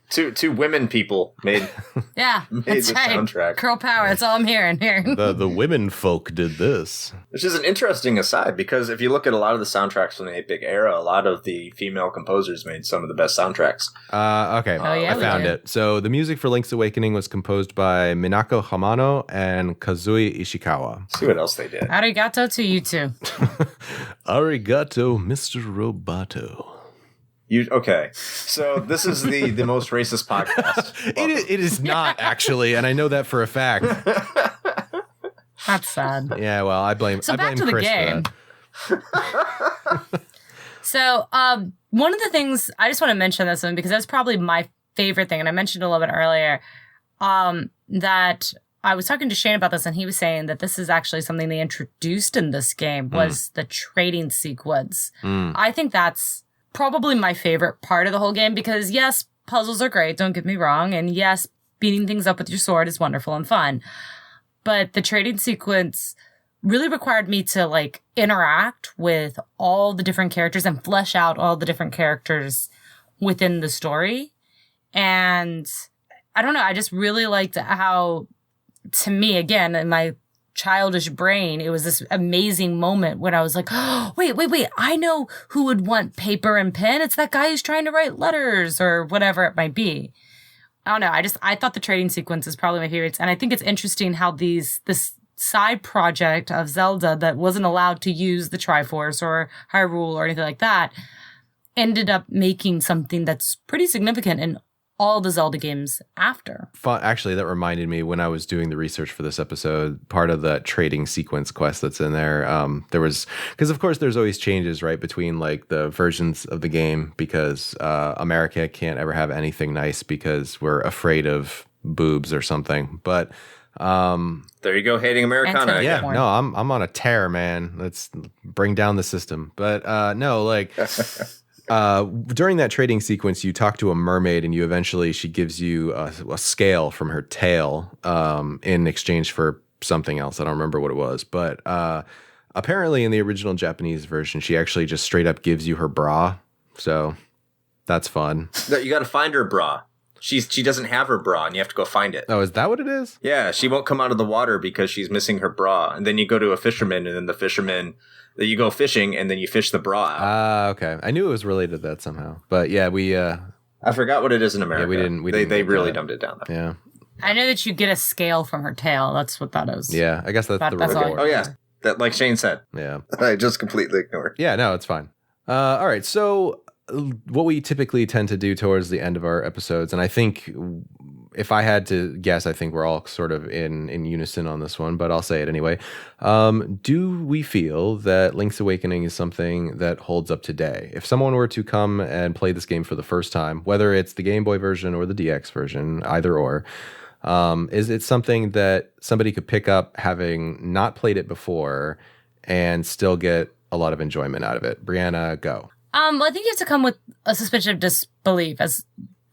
two women people made that's the right. soundtrack? Girl power, that's all I'm hearing here. The women folk did this. Which is an interesting aside, because if you look at a lot of the soundtracks from the 8-bit era, a lot of the female composers made some of the best soundtracks. Okay, I found it. So the music for Link's Awakening was composed by Minako Hamano and Kazui Ishikawa. Let's see what else they did. Arigato to you two. Arigato, Mr. Roboto. Okay, so this is the most racist podcast. It is not, actually, and I know that for a fact. That's sad. Yeah, well, I blame So I back blame to the Chris game. for that. So one of the things, I just want to mention this one because that's probably my favorite thing, and I mentioned it a little bit earlier, that I was talking to Shane about this, and he was saying that this is actually something they introduced in this game, was the trading sequence. I think that's probably my favorite part of the whole game because, yes, puzzles are great, don't get me wrong, and yes, beating things up with your sword is wonderful and fun. But the trading sequence really required me to, like, interact with all the different characters and flesh out all the different characters within the story. And I don't know, I just really liked how, to me, again, in my childish brain, it was this amazing moment when I was like, oh, wait, I know who would want paper and pen. It's that guy who's trying to write letters or whatever it might be. I don't know. I thought the trading sequence is probably my favorites. And I think it's interesting how this side project of Zelda that wasn't allowed to use the Triforce or Hyrule or anything like that ended up making something that's pretty significant in all the Zelda games after. Actually, that reminded me when I was doing the research for this episode, part of that trading sequence quest that's in there, there was, because of course there's always changes, right, between like the versions of the game because America can't ever have anything nice because we're afraid of boobs or something. But there you go, hating Americana. Yeah, no, I'm on a tear, man. Let's bring down the system. But no, like during that trading sequence, you talk to a mermaid, and she gives you a scale from her tail in exchange for something else. I don't remember what it was, but apparently in the original Japanese version, she actually just straight up gives you her bra. So that's fun. You got to find her bra. She doesn't have her bra, and you have to go find it. Oh, is that what it is? Yeah, she won't come out of the water because she's missing her bra. And then you go to a fisherman, and then the fisherman, you go fishing, and then you fish the bra out. Okay. I knew it was related to that somehow. But yeah, we... I forgot what it is in America. Yeah, we didn't they really dumbed it down, though. Yeah. I know that you get a scale from her tail. That's what that is. Yeah, I guess that's the reward. Oh, yeah. That, like Shane said. Yeah. I just completely ignored. Yeah, no, it's fine. All right, so what we typically tend to do towards the end of our episodes, and I think if I had to guess, I think we're all sort of in unison on this one, but I'll say it anyway. Do we feel that Link's Awakening is something that holds up today? If someone were to come and play this game for the first time, whether it's the Game Boy version or the DX version, either or, is it something that somebody could pick up having not played it before and still get a lot of enjoyment out of it? Brianna, go. Well, I think you have to come with a suspension of disbelief.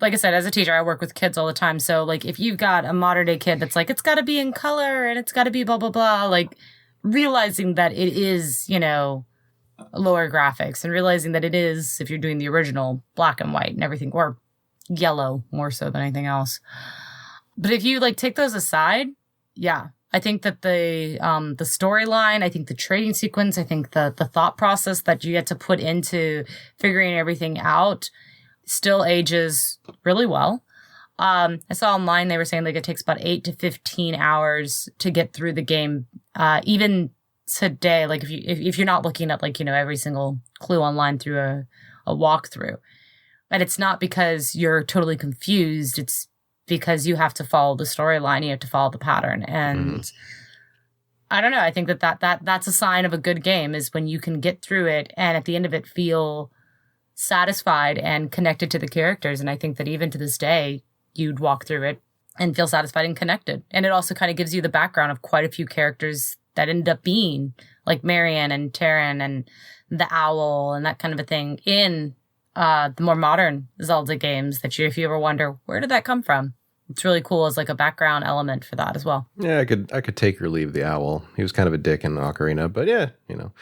Like I said, as a teacher, I work with kids all the time. So, like, if you've got a modern day kid that's like, it's got to be in color and it's got to be blah, blah, blah, like, realizing that it is, lower graphics and realizing that it is, if you're doing the original, black and white and everything, or yellow more so than anything else. But if you, like, take those aside, yeah. I think that the storyline, I think the trading sequence, I think the thought process that you get to put into figuring everything out still ages really well. I saw online they were saying like it takes about 8 to 15 hours to get through the game, even today, like if you're not looking at like, you know, every single clue online through a walkthrough, and it's not because you're totally confused, it's because you have to follow the storyline, you have to follow the pattern. And I don't know, I think that's a sign of a good game, is when you can get through it and at the end of it feel satisfied and connected to the characters. And I think that even to this day, you'd walk through it and feel satisfied and connected. And it also kind of gives you the background of quite a few characters that end up being like Marion and Terran and the owl and that kind of a thing in the more modern Zelda games, that if you ever wonder, where did that come from? It's really cool as like a background element for that as well. Yeah, I could take or leave the owl. He was kind of a dick in Ocarina, but yeah, you know.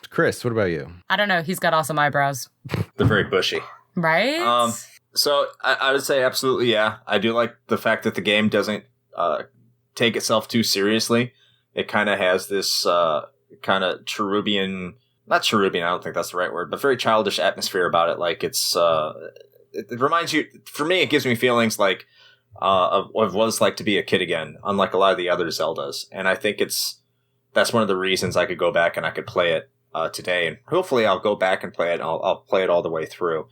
Chris, what about you? I don't know. He's got awesome eyebrows. They're very bushy. Right? So I would say absolutely, yeah. I do like the fact that the game doesn't take itself too seriously. It kind of has this kind of cherubian, not cherubian, I don't think that's the right word, but very childish atmosphere about it. Like it's, it reminds you, for me, it gives me feelings like of what it was like to be a kid again, unlike a lot of the other Zeldas. And I think that's one of the reasons I could go back and I could play it today. And hopefully I'll go back and play it and I'll play it all the way through.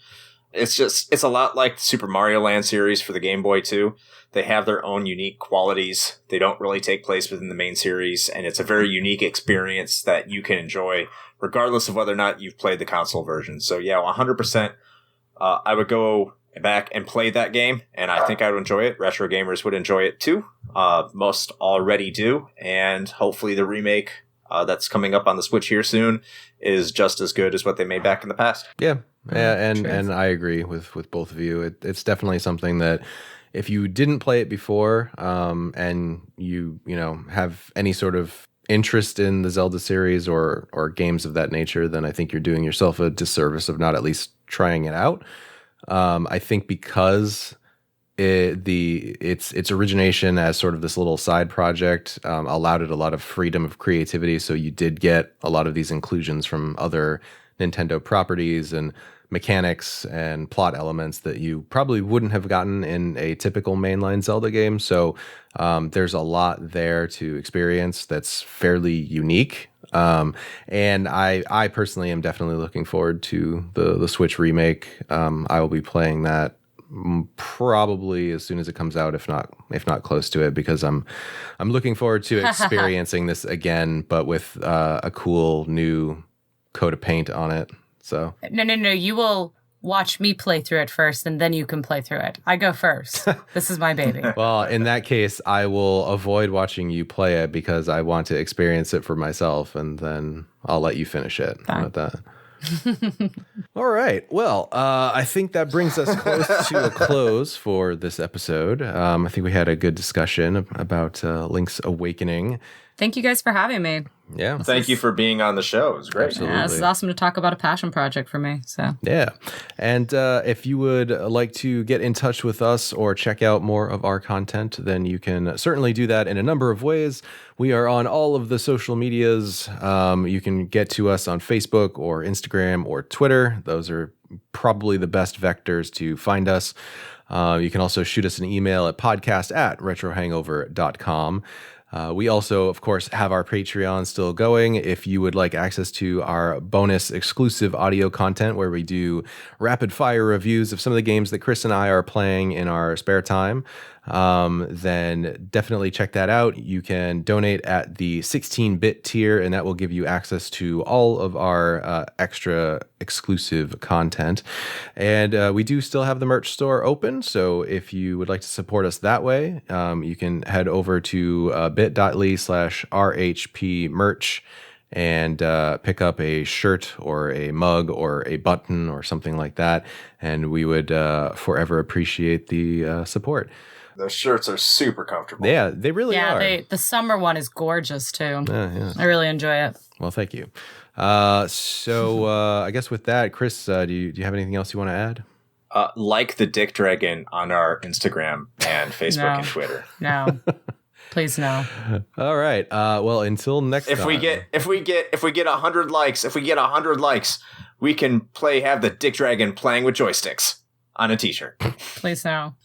It's a lot like the Super Mario Land series for the Game Boy too. They have their own unique qualities. They don't really take place within the main series, and it's a very unique experience that you can enjoy regardless of whether or not you've played the console version. So yeah, 100%, I would go back and play that game, and I think I would enjoy it. Retro gamers would enjoy it too. Most already do, and hopefully the remake that's coming up on the Switch here soon is just as good as what they made back in the past. Yeah, and I agree with both of you. It's definitely something that if you didn't play it before, and you know have any sort of interest in the Zelda series or games of that nature, then I think you're doing yourself a disservice of not at least trying it out. I think because its origination as sort of this little side project allowed it a lot of freedom of creativity. So you did get a lot of these inclusions from other Nintendo properties and mechanics and plot elements that you probably wouldn't have gotten in a typical mainline Zelda game. So there's a lot there to experience that's fairly unique. And I personally am definitely looking forward to the Switch remake. I will be playing that probably as soon as it comes out, if not close to it, because I'm looking forward to experiencing this again, but with a cool new coat of paint on it. So no, you will watch me play through it first, and then you can play through it. I go first. This is my baby. Well, in that case, I will avoid watching you play it because I want to experience it for myself, and then I'll let you finish it. How about that? All right. Well, I think that brings us close to a close for this episode. I think we had a good discussion about Link's Awakening. Thank you guys for having me. Yeah. Thank you for being on the show. It was great. Absolutely. Yeah, this is awesome to talk about a passion project for me. So yeah. And if you would like to get in touch with us or check out more of our content, then you can certainly do that in a number of ways. We are on all of the social medias. You can get to us on Facebook or Instagram or Twitter. Those are probably the best vectors to find us. You can also shoot us an email at podcast@retrohangover.com. We also, of course, have our Patreon still going. If you would like access to our bonus exclusive audio content where we do rapid fire reviews of some of the games that Chris and I are playing in our spare time, then definitely check that out. You can donate at the 16-bit tier, and that will give you access to all of our extra exclusive content. And we do still have the merch store open, so if you would like to support us that way, you can head over to bit.ly/RHP merch and pick up a shirt or a mug or a button or something like that. And we would forever appreciate the support. Those shirts are super comfortable. Yeah, they really are. Yeah, the summer one is gorgeous too. Yeah. I really enjoy it. Well, thank you. So I guess with that, Chris, do you have anything else you want to add? Like the Dick Dragon on our Instagram and Facebook and Twitter. No. Please no. All right. Well, until next time. If we get 100 likes, we can have the Dick Dragon playing with joysticks on a t-shirt. Please no.